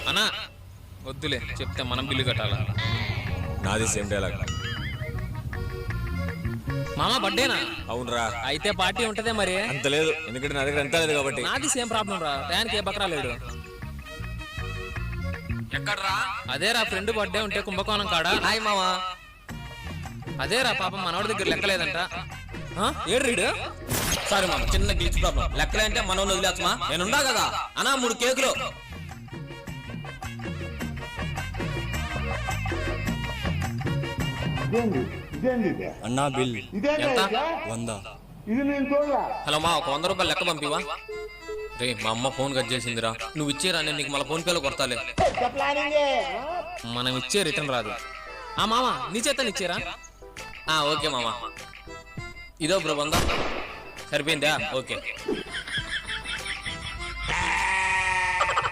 అన్నా వద్దులే చెప్తే మనం బిల్లు కట్టాలా. నాది సేమ్ డైలాగ్. మామ బర్త్డేనా? అవునరా. అయితే పార్టీ ఉంటదే మరి. అంత లేదు, ఎందుకంటే నా దగ్గర ఎంత లేదు కాబట్టి. నాది సేమ్ ప్రాబ్లం రా, టయానికి ఏ బకరా లేడు. ఎక్కడ్రా? అదేరా ఫ్రెండ్ బర్త్డే ఉంటే కుంభకోణం కాడా. హాయ్ మామా. అదేరా పాపం మనోడి దగ్గర లెక్కలేదంట. ఏడు రీడు. సారీ మామ, చిన్న గ్లిచ్ ప్రాబ్లం. లెక్కలే అంటే మనం వదిలేచ్చమా? నేనున్నా కదా అన్నా. 3 కేకులు. అన్నా బిల్ ఎంత? 100. హలో మా, ఒక 100 రూపాయలు లెక్క పంపివా? రే మా అమ్మ ఫోన్ కట్ చేసిందిరా. నువ్వు ఇచ్చేరా, నేను నీకు మళ్ళీ ఫోన్ పేలో కొడతాలే. మనం ఇచ్చే రిటర్న్ రాదు. ఆ మామ నీ చేత ఇచ్చారా? ఓకే మామ. ఇదో బ్రో 100 సరిపోయిందా? ఓకే.